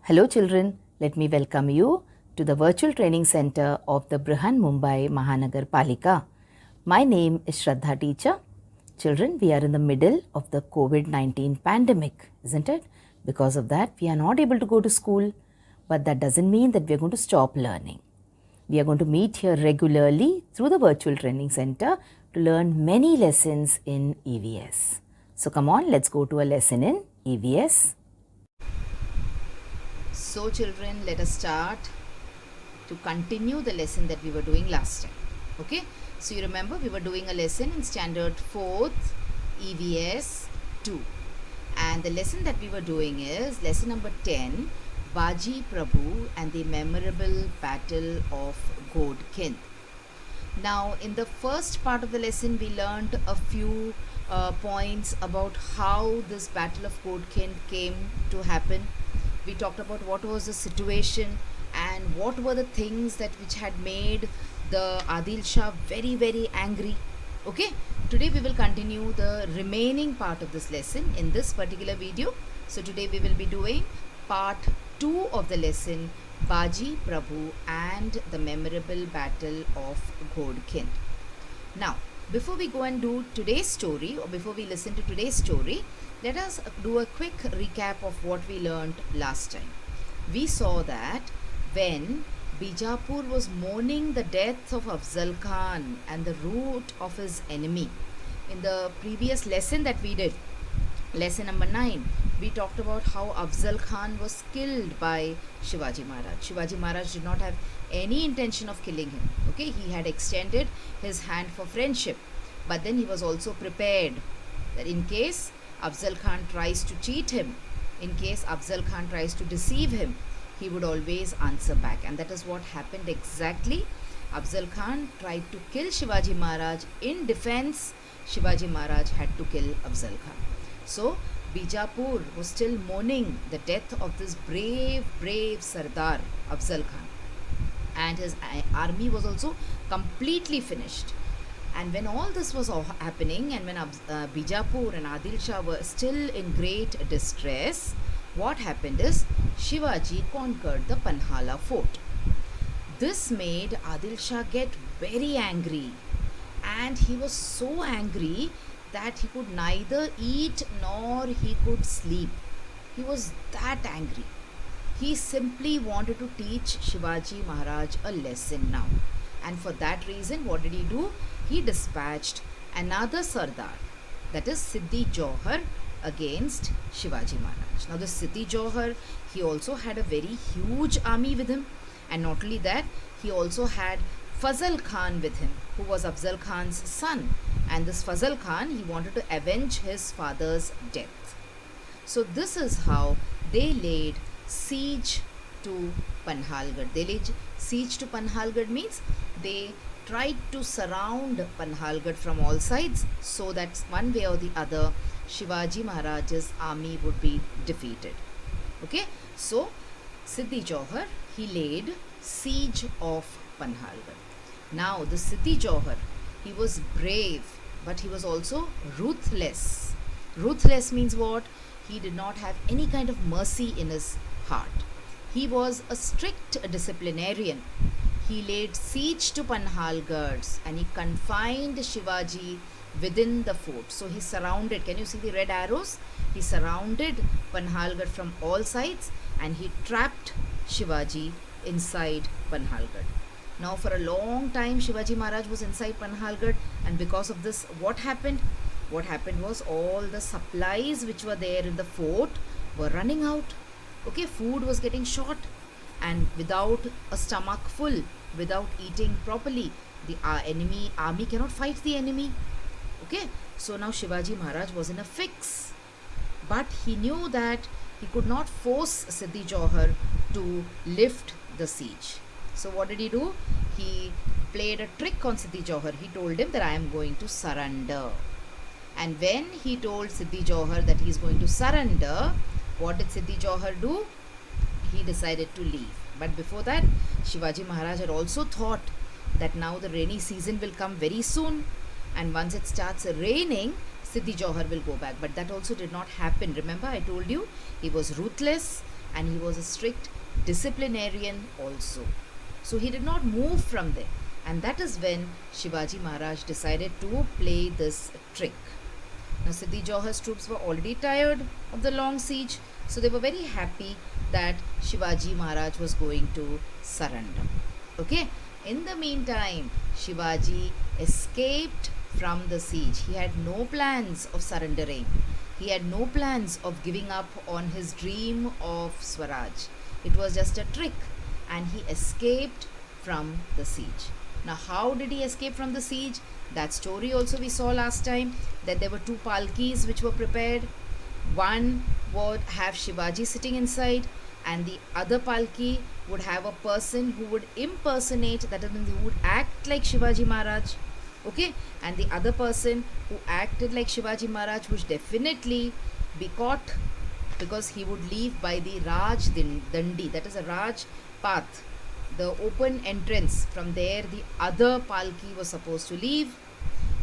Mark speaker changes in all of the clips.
Speaker 1: Hello children, let me welcome you to the virtual training center of the Brihan Mumbai Mahanagar Palika. My name is Shraddha Teacher. Children, we are in the middle of the COVID-19 pandemic, isn't it? Because of that, we are not able to go to school, but that doesn't mean that we are going to stop learning. We are going to meet here regularly through the virtual training center to learn many lessons in EVS. So come on, let's go to a lesson in EVS. So children, let us start to continue the lesson that we were doing last time. Okay, so you remember we were doing a lesson in standard 4th EVS 2, and the lesson that we were doing is lesson number 10, Baji Prabhu and the memorable battle of Godkind. Now in the first part of the lesson we learned a few points about how this battle of Godkind came to happen. We talked about what was the situation and what were the things that which had made the Adil Shah very angry. Okay, today we will continue the remaining part of this lesson in this particular video. So today we will be doing part 2 of the lesson, Baji Prabhu and the memorable battle of Godkind. Now before we go and do today's story, or before we listen to today's story, let us do a quick recap of what we learned last time. We saw that when Bijapur was mourning the death of Afzal Khan and the rout of his enemy, in the previous lesson that we did, lesson number 9, we talked about how Afzal Khan was killed by Shivaji Maharaj. Shivaji Maharaj did not have any intention of killing him. Okay, he had extended his hand for friendship, but then he was also prepared that in case Afzal Khan tries to cheat him, in case Afzal Khan tries to deceive him, he would always answer back, and that is what happened exactly. Afzal Khan tried to kill Shivaji Maharaj. In defense, Shivaji Maharaj had to kill Afzal Khan. So Bijapur was still mourning the death of this brave Sardar Afzal Khan, and his army was also completely finished. And when all this was happening, and when Bijapur and Adil Shah were still in great distress, what happened is Shivaji conquered the Panhala fort. This made Adil Shah get very angry, and he was so angry that he could neither eat nor he could sleep. He was that angry. He simply wanted to teach Shivaji Maharaj a lesson now. And for that reason, what did he do? He dispatched another Sardar, that is Siddhi Johar, against Shivaji Maharaj. Now this Siddhi Johar, he also had a very huge army with him, and not only that, he also had Fazal Khan with him, who was Afzal Khan's son, and this Fazal Khan, he wanted to avenge his father's death. So this is how they laid siege to Panhalgarh. They laid siege to Panhalgarh means they tried to surround Panhalgarh from all sides, so that one way or the other Shivaji Maharaj's army would be defeated. Okay, so Siddhi Johar, he laid siege of Panhalgarh. Now the Siddhi Johar, he was brave, but he was also ruthless. Ruthless means what? He did not have any kind of mercy in his heart. He was a strict disciplinarian. He laid siege to Panhalgarh and he confined Shivaji within the fort. So he surrounded, can you see the red arrows? He surrounded Panhalgarh from all sides and he trapped Shivaji inside Panhalgarh. Now for a long time Shivaji Maharaj was inside Panhalgarh, and because of this, what happened? What happened was all the supplies which were there in the fort were running out. Okay, food was getting short, and without a stomach full, without eating properly, the enemy army cannot fight the enemy. Okay, so now Shivaji Maharaj was in a fix, but he knew that he could not force Siddhi Johar to lift the siege. So what did he do? He played a trick on Siddhi Johar. He told him that I am going to surrender. And when he told Siddhi Johar that he is going to surrender, what did Siddhi Johar do? He decided to leave. But before that, Shivaji Maharaj had also thought that now the rainy season will come very soon, and once it starts raining, Siddhi Johar will go back. But that also did not happen. Remember, I told you he was ruthless and he was a strict disciplinarian also. So he did not move from there, and that is when Shivaji Maharaj decided to play this trick. Now Siddhi Johor's troops were already tired of the long siege, so they were very happy that Shivaji Maharaj was going to surrender. Okay, in the meantime, Shivaji escaped from the siege. He had no plans of surrendering. He had no plans of giving up on his dream of Swaraj. It was just a trick, and he escaped from the siege. Now, how did he escape from the siege? That story also we saw last time, that there were two palkis which were prepared. One would have Shivaji sitting inside, and the other palki would have a person who would impersonate, that is, who would act like Shivaji Maharaj. Okay, and the other person who acted like Shivaji Maharaj would definitely be caught, because he would leave by the Raj Dandi, that is a Raj path, the open entrance. From there the other palki was supposed to leave,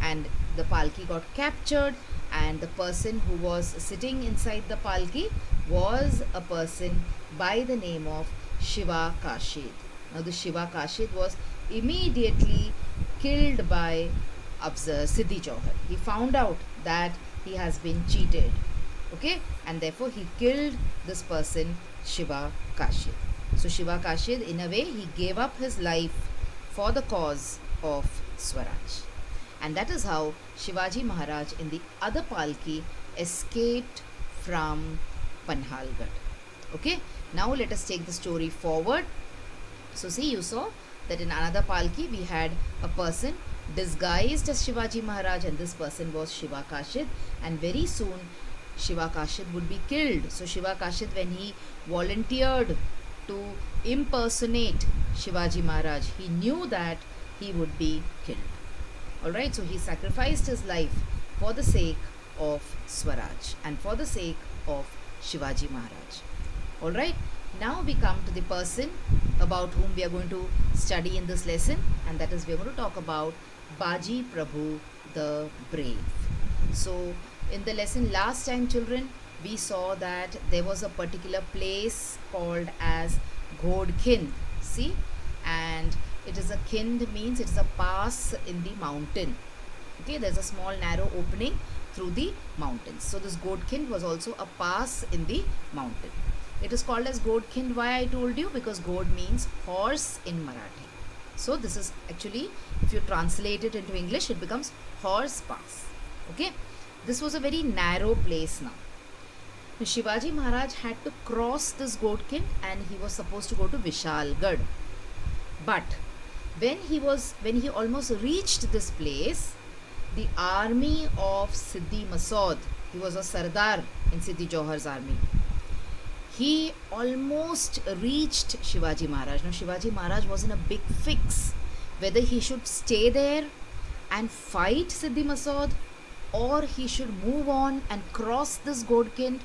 Speaker 1: and the palki got captured, and the person who was sitting inside the palki was a person by the name of Shiva Kashid. Now the Shiva Kashid was immediately killed by Siddhi Johor. He found out that he has been cheated, okay, and therefore he killed this person, Shiva Kashid. So Shiva Kashid, in a way, he gave up his life for the cause of Swaraj. And that is how Shivaji Maharaj in the other palki escaped from Panhalgarh. Okay, now let us take the story forward. So see, you saw that in another palki we had a person disguised as Shivaji Maharaj, and this person was Shiva Kashid, and very soon Shiva Kashid would be killed. So Shiva Kashid, when he volunteered to impersonate Shivaji Maharaj, he knew that he would be killed. Alright, so he sacrificed his life for the sake of Swaraj and for the sake of Shivaji Maharaj. Alright, now we come to the person about whom we are going to study in this lesson, and that is we are going to talk about Baji Prabhu the Brave. So in the lesson last time, children, we saw that there was a particular place called as Ghodkind. See, and it is a kind, means it is a pass in the mountain. Okay, there's a small narrow opening through the mountains. So this Ghodkind was also a pass in the mountain. It is called as Ghodkind. Why I told you? Because Ghodh means horse in Marathi. So this is actually, if you translate it into English, it becomes horse pass. Okay, this was a very narrow place now. Shivaji Maharaj had to cross this Ghodkind, and he was supposed to go to Vishalgarh. But when he almost reached this place, the army of Siddhi Masood, he was a Sardar in Siddhi Johor's army, he almost reached Shivaji Maharaj. Now Shivaji Maharaj was in a big fix whether he should stay there and fight Siddhi Masood, or he should move on and cross this Ghodkind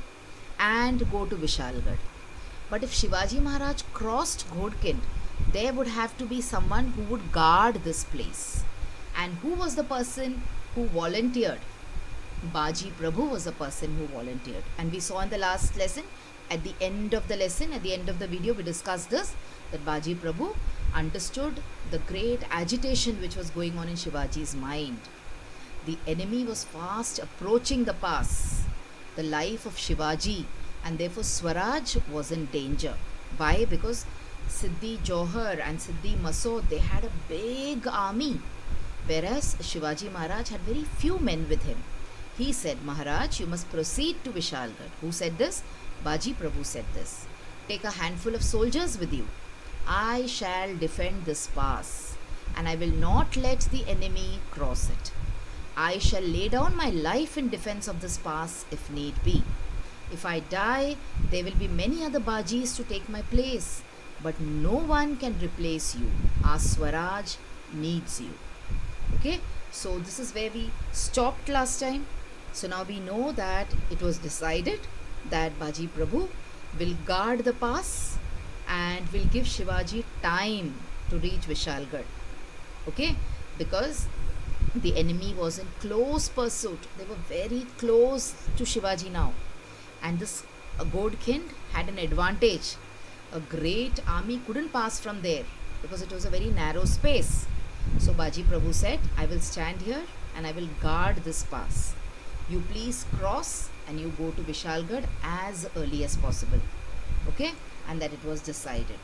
Speaker 1: and go to Vishalgarh. But if Shivaji Maharaj crossed Ghodkind, there would have to be someone who would guard this place. And who was the person who volunteered? Baji Prabhu was the person who volunteered. And we saw in the last lesson, at the end of the lesson, at the end of the video, we discussed this, that Baji Prabhu understood the great agitation which was going on in Shivaji's mind. The enemy was fast approaching the pass, the life of Shivaji, and therefore Swaraj was in danger. Why? Because Siddhi Johor and Siddhi Masood, they had a big army, whereas Shivaji Maharaj had very few men with him. He said, Maharaj, you must proceed to Vishalgarh. Who said this? Baji Prabhu said this. Take a handful of soldiers with you. I shall defend this pass, and I will not let the enemy cross it. I shall lay down my life in defense of this pass if need be. If I die, there will be many other Bajis to take my place, but no one can replace you. Our Swaraj needs you. Okay, so this is where we stopped last time. So now we know that it was decided that Baji Prabhu will guard the pass and will give Shivaji time to reach Vishalgarh. Okay, because the enemy was in close pursuit. They were very close to Shivaji now, and this a Godkind had an advantage. A great army couldn't pass from there because it was a very narrow space. So Baji Prabhu said, I will stand here and I will guard this pass. You please cross and you go to Vishalgarh as early as possible. Okay? And that it was decided.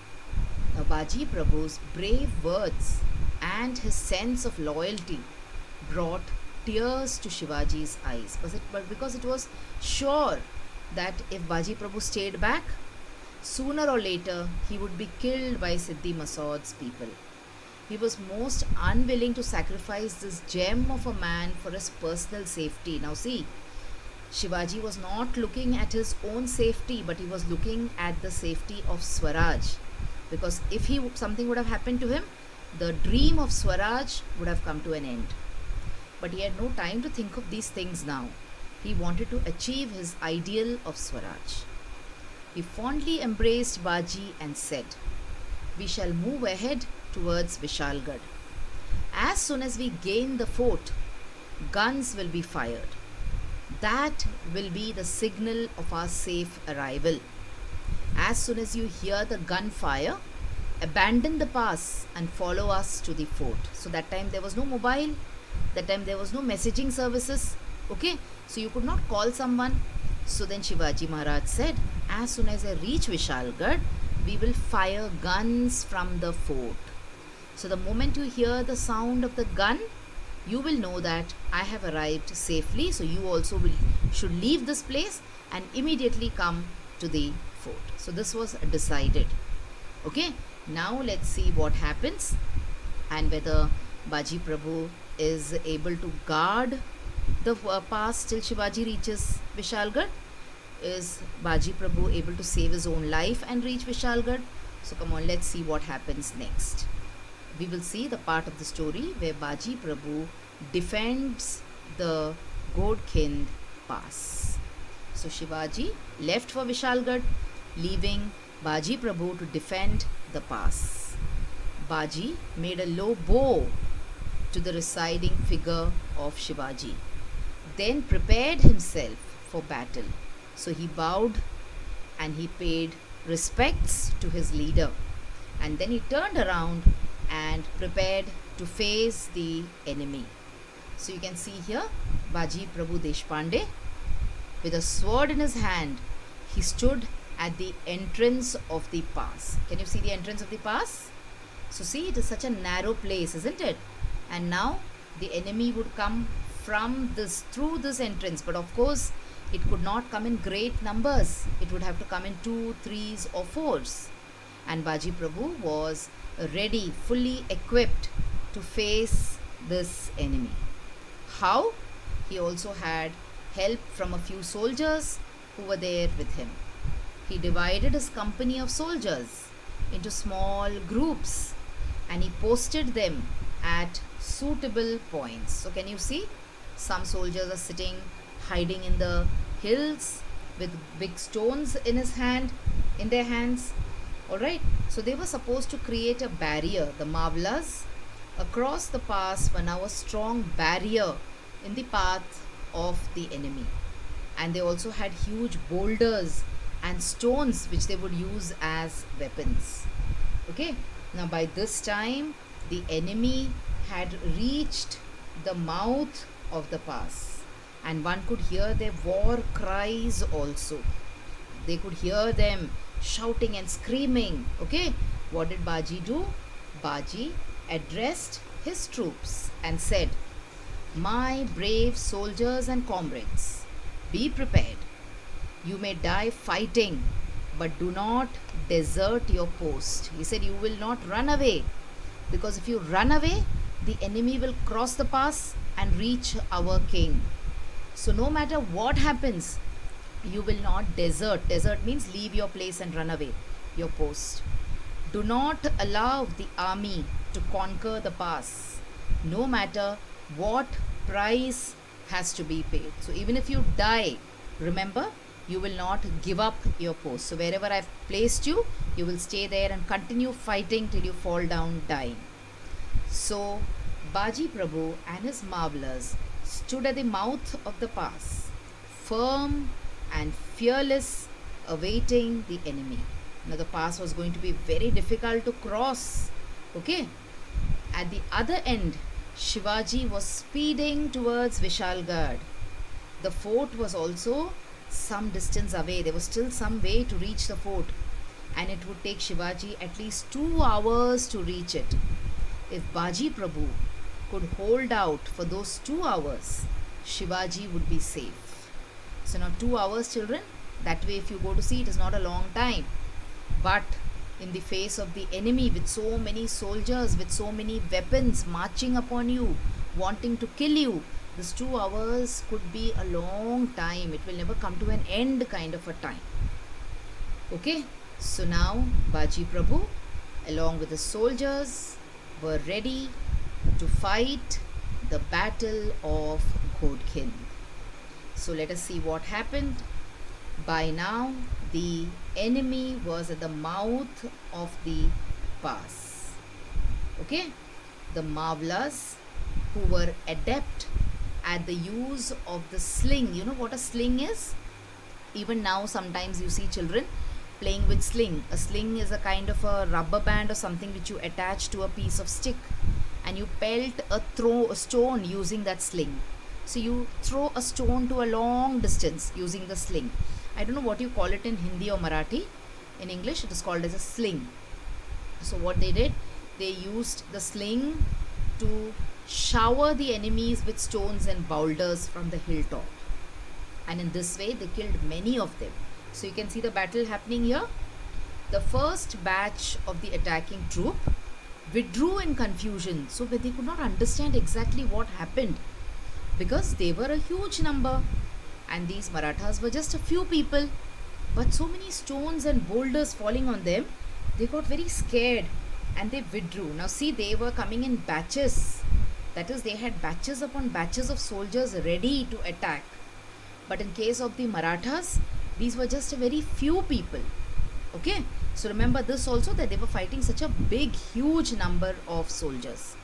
Speaker 1: Now Baji Prabhu's brave words and his sense of loyalty brought tears to Shivaji's eyes. But because it was sure that if Baji Prabhu stayed back, sooner or later he would be killed by Siddhi Masood's people. He was most unwilling to sacrifice this gem of a man for his personal safety. Now see, Shivaji was not looking at his own safety, but he was looking at the safety of Swaraj. Because if something would have happened to him, the dream of Swaraj would have come to an end. But he had no time to think of these things now. He wanted to achieve his ideal of Swaraj. He fondly embraced Baji and said, we shall move ahead towards Vishalgarh. As soon as we gain the fort, guns will be fired. That will be the signal of our safe arrival. As soon as you hear the gunfire, abandon the pass and follow us to the fort. So that time there was no mobile, that time there was no messaging services. Okay, so you could not call someone. So then Shivaji Maharaj said, as soon as I reach Vishalgarh, we will fire guns from the fort. So the moment you hear the sound of the gun, you will know that I have arrived safely. So you also should leave this place and immediately come to the fort. So this was decided. Okay, now let's see what happens and whether Baji Prabhu is able to guard the pass till Shivaji reaches Vishalgarh. Is Baji Prabhu able to save his own life and reach Vishalgarh? So come on, let's see what happens next. We will see the part of the story where Baji Prabhu defends the Godkind pass. So Shivaji left for Vishalgarh, leaving Baji Prabhu to defend the pass. Baji made a low bow to the residing figure of Shivaji, then prepared himself for battle. So he bowed and he paid respects to his leader, and then he turned around and prepared to face the enemy. So you can see here Baji Prabhu Deshpande with a sword in his hand. He stood at the entrance of the pass. Can you see the entrance of the pass? So see, it is such a narrow place, isn't it? And now the enemy would come through this entrance, but of course it could not come in great numbers. It would have to come in 2, 3s or 4s. And Baji Prabhu was ready, fully equipped to face this enemy. How? He also had help from a few soldiers who were there with him. He divided his company of soldiers into small groups and he posted them at suitable points. So can you see? Some soldiers are sitting, hiding in the hills with big stones in their hands. Alright, so they were supposed to create a barrier. The Mavlas across the pass were now a strong barrier in the path of the enemy. And they also had huge boulders and stones which they would use as weapons. Okay, now by this time the enemy had reached the mouth of the pass, and one could hear their war cries also. They could hear them shouting and screaming. Okay, what did Baji do? Baji addressed his troops and said, my brave soldiers and comrades, be prepared. You may die fighting, but do not desert your post. He said, you will not run away, because if you run away, the enemy will cross the pass and reach our king. So no matter what happens, you will not desert. Desert means leave your place and run away, your post. Do not allow the army to conquer the pass, no matter what price has to be paid. So even if you die, remember, you will not give up your post. So wherever I've placed you, you will stay there and continue fighting till you fall down dying. So Baji Prabhu and his Mavlas stood at the mouth of the pass, firm and fearless awaiting the enemy. Now the pass was going to be very difficult to cross. Okay. At the other end, Shivaji was speeding towards Vishalgarh. The fort was also some distance away. There was still some way to reach the fort, and it would take Shivaji at least 2 hours to reach it. If Baji Prabhu could hold out for those 2 hours, Shivaji would be safe. So now 2 hours, children, that way if you go to see, it is not a long time. But in the face of the enemy with so many soldiers, with so many weapons marching upon you, wanting to kill you, this 2 hours could be a long time. It will never come to an end kind of a time. Okay, so now Baji Prabhu along with the soldiers were ready to fight the battle of Ghodkind. So let us see what happened. By now the enemy was at the mouth of the pass. Okay, the Mavlas, who were adept at the use of the sling. You know what a sling is? Even now sometimes you see children playing with sling. A sling is a kind of a rubber band or something which you attach to a piece of stick, and you pelt a stone using that sling. So you throw a stone to a long distance using the sling. I don't know what you call it in Hindi or Marathi. In English it is called as a sling. So what they did, they used the sling to shower the enemies with stones and boulders from the hilltop, and in this way they killed many of them. So you can see the battle happening here. The first batch of the attacking troop withdrew in confusion, so they could not understand exactly what happened, because they were a huge number and these Marathas were just a few people, but so many stones and boulders falling on them, they got very scared and they withdrew. Now see, they were coming in batches. That is, they had batches upon batches of soldiers ready to attack. But in case of the Marathas, these were just a very few people. Okay, so remember this also, that they were fighting such a big, huge number of soldiers.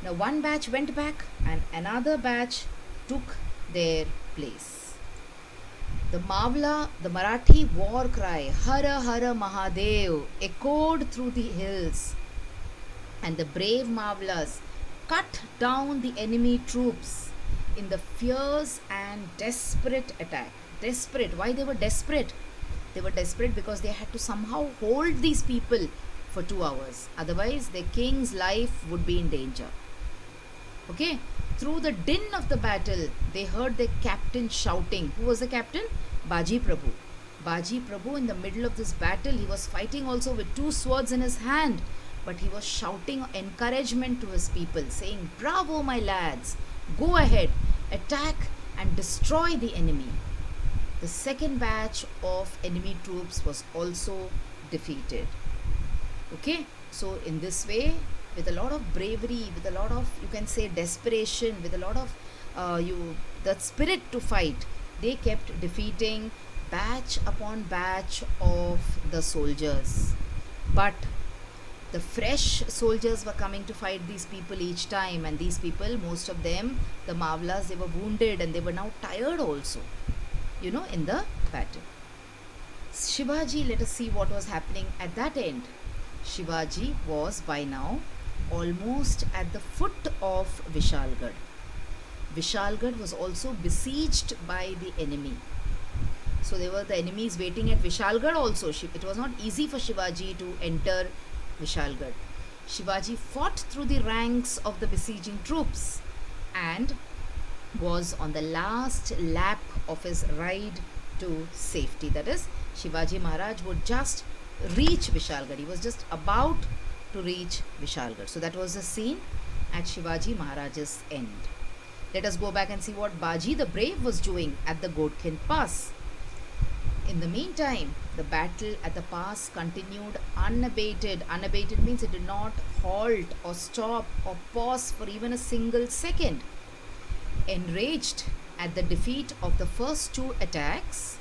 Speaker 1: Now one batch went back and another batch took their place. The Marathi war cry, Hara Hara Mahadev, echoed through the hills, and the brave Mavlas cut down the enemy troops in the fierce and desperate attack. Desperate. Why they were desperate? They were desperate because they had to somehow hold these people for 2 hours. Otherwise, their king's life would be in danger. Okay. Through the din of the battle, they heard their captain shouting. Who was the captain? Baji Prabhu. Baji Prabhu, in the middle of this battle, he was fighting also with 2 swords in his hand, but he was shouting encouragement to his people, saying, "Bravo, my lads! Go ahead, attack and destroy the enemy." The second batch of enemy troops was also defeated. Okay, so in this way, with a lot of bravery, with a lot of, you can say, desperation, with a lot of that spirit to fight, they kept defeating batch upon batch of the soldiers. But the fresh soldiers were coming to fight these people each time, and these people, most of them, the Mavlas, they were wounded and they were now tired also, in the battle. Shivaji, let us see what was happening at that end. Shivaji was by now almost at the foot of Vishalgarh. Vishalgarh was also besieged by the enemy. So there were the enemies waiting at Vishalgarh also. It was not easy for Shivaji to enter Vishalgarh. Shivaji fought through the ranks of the besieging troops and was on the last lap of his ride to safety. That is, Shivaji Maharaj would just reach Vishalgarh. He was just about to reach Vishalgarh. So that was the scene at Shivaji Maharaj's end. Let us go back and see what Baji the Brave was doing at the Ghodkind Pass. In the meantime, the battle at the pass continued unabated. Unabated means it did not halt or stop or pause for even a single second. Enraged at the defeat of the first 2 attacks,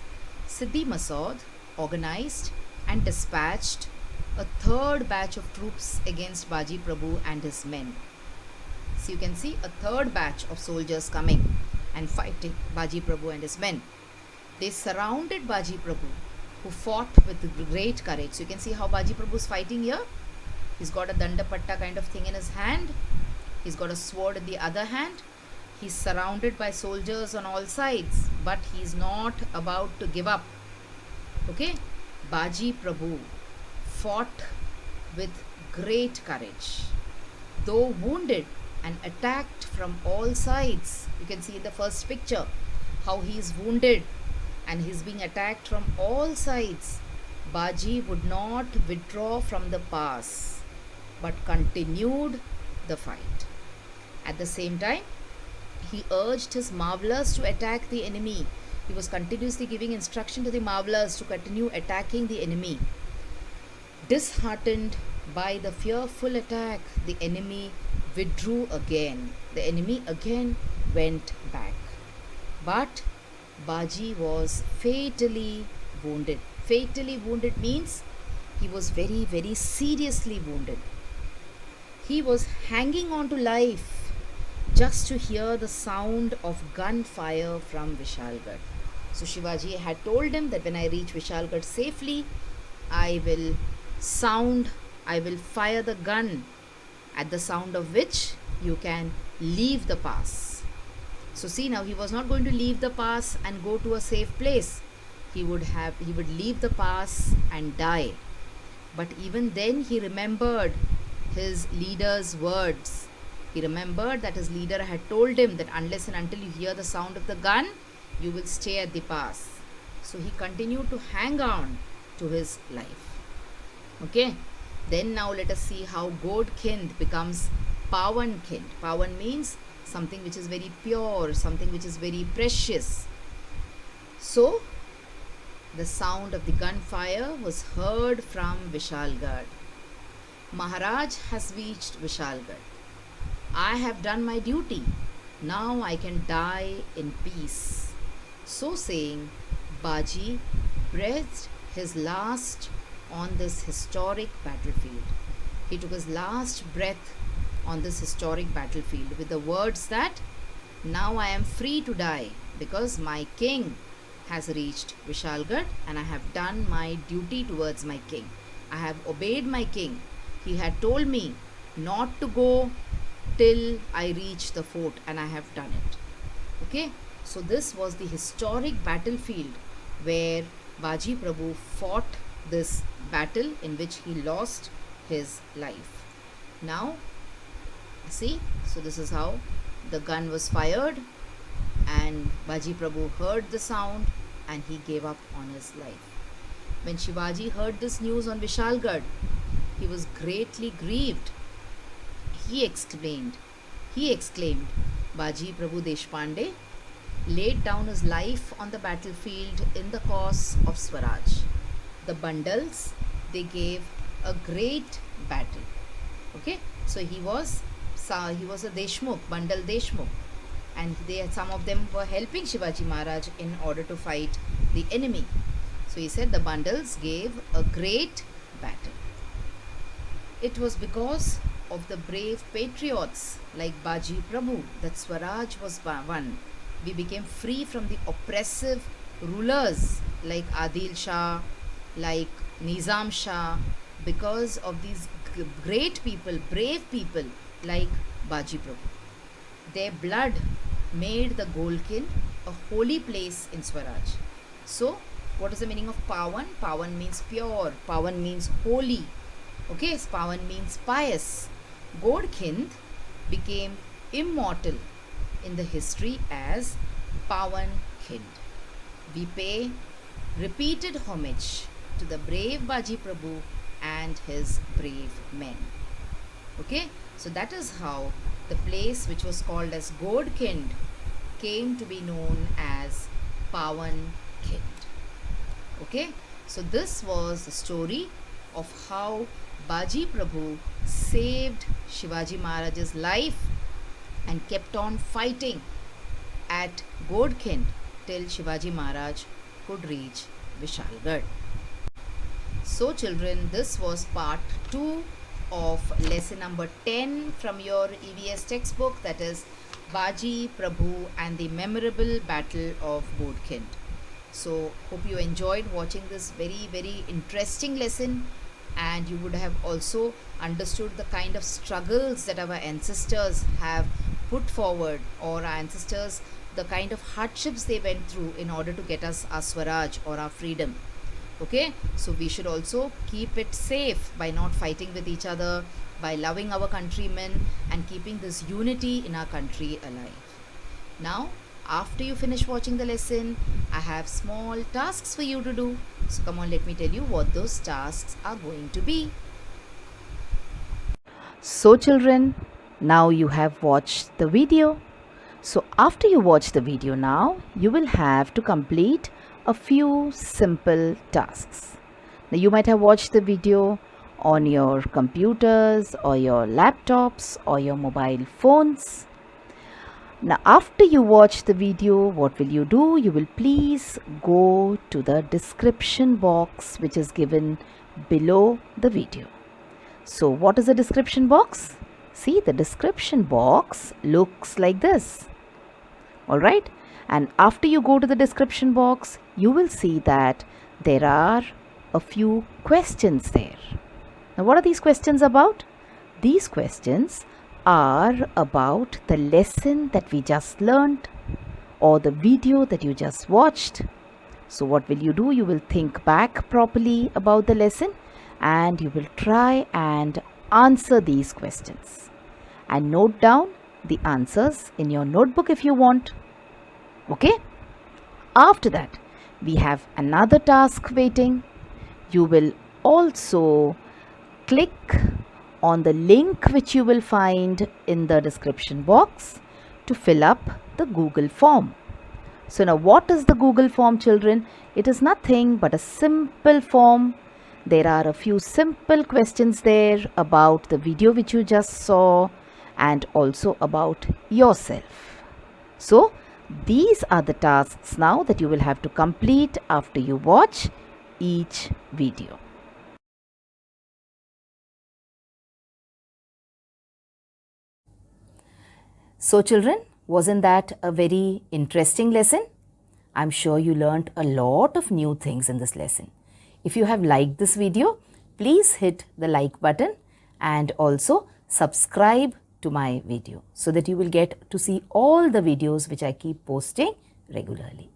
Speaker 1: Siddhi Masood organized and dispatched a 3rd batch of troops against Baji Prabhu and his men. So you can see a 3rd batch of soldiers coming and fighting Baji Prabhu and his men. They surrounded Baji Prabhu who fought with great courage. So you can see how Baji Prabhu is fighting here. He's got a dandapatta kind of thing in his hand. He's got a sword in the other hand. He's surrounded by soldiers on all sides, but he's not about to give up. Okay? Baji Prabhu fought with great courage. Though wounded and attacked from all sides, you can see in the first picture how he is wounded and he's being attacked from all sides. Baji would not withdraw from the pass but continued the fight. At the same time, he urged his marvelers to attack the enemy. He was continuously giving instruction to the marvelers to continue attacking the enemy. Disheartened by the fearful attack, the enemy withdrew again. The enemy again went back. But Baji was fatally wounded. Fatally wounded means he was very, very seriously wounded. He was hanging on to life just to hear the sound of gunfire from Vishalgarh. So Shivaji had told him that when I reach Vishalgarh safely, I will fire the gun, at the sound of which you can leave the pass. So see, now he was not going to leave the pass and go to a safe place. He would leave the pass and die. But even then he remembered his leader's words. He remembered that his leader had told him that unless and until you hear the sound of the gun, you will stay at the pass. So he continued to hang on to his life. Okay. Then now let us see how Godkind becomes Pawankind. Pawan means something which is very pure, something which is very precious. So the sound of the gunfire was heard from Vishalgarh. Maharaj has reached Vishalgarh. I have done my duty. Now I can die in peace. So saying, Baji breathed his last on this historic battlefield. He took his last breath on this historic battlefield with the words that now I am free to die because my king has reached Vishalgarh and I have done my duty towards my king. I have obeyed my king. He had told me not to go till I reach the fort and I have done it. Okay, so this was the historic battlefield where Baji Prabhu fought this battle in which he lost his life. Now see, so this is how the gun was fired and Baji Prabhu heard the sound and he gave up on his life. When Shivaji heard this news on Vishalgarh, he was greatly grieved. He exclaimed, Baji Prabhu Deshpande laid down his life on the battlefield in the cause of Swaraj. The bundles, they gave a great battle. Okay, so he was a Deshmukh, Bundal Deshmukh, and some of them were helping Shivaji Maharaj in order to fight the enemy. So he said the bundles gave a great battle. It was because of the brave patriots like Baji Prabhu that Swaraj was won. We became free from the oppressive rulers like Adil Shah, like Nizam Shah, because of these great people, brave people like Baji Prabhu. Their blood made the Golkind a holy place in Swaraj. So, what is the meaning of Pawan? Pawan means pure. Pawan means holy. Okay, Pawan means pious. Godkind became immortal in the history as Pawan Kind. We pay repeated homage to the brave Baji Prabhu and his brave men. Okay, so that is how the place which was called as Godkind came to be known as Pawan Kind. Okay, so this was the story of how Baji Prabhu saved Shivaji Maharaj's life and kept on fighting at Godkind till Shivaji Maharaj could reach Vishalgarh. So children, this was part 2 of lesson number 10 from your EVS textbook, that is Baji Prabhu and the memorable battle of Godkind. So hope you enjoyed watching this very interesting lesson, and you would have also understood the kind of struggles that our ancestors have put forward, or our ancestors, the kind of hardships they went through in order to get us our Swaraj or our freedom. Okay, so we should also keep it safe by not fighting with each other, by loving our countrymen and keeping this unity in our country alive. Now, after you finish watching the lesson, I have small tasks for you to do. So come on, let me tell you what those tasks are going to be. So children, now you have watched the video. So after you watch the video now, you will have to complete a few simple tasks. Now you might have watched the video on your computers or your laptops or your mobile phones. Now after you watch the video, what will you do? You will please go to the description box which is given below the video. So what is the description box? See, the description box looks like this. Alright, and after you go to the description box, you will see that there are a few questions there. Now what are these questions about? These questions are about the lesson that we just learned or the video that you just watched. So what will you do? You will think back properly about the lesson and you will try and answer these questions and note down the answers in your notebook if you want. Okay? After that, we have another task waiting. You will also click on the link which you will find in the description box to fill up the Google form. So now what is the Google form, children? It is nothing but a simple form. There are a few simple questions there about the video which you just saw and also about yourself. So these are the tasks now that you will have to complete after you watch each video. So children, wasn't that a very interesting lesson? I'm sure you learned a lot of new things in this lesson. If you have liked this video, please hit the like button and also subscribe to my video so that you will get to see all the videos which I keep posting regularly.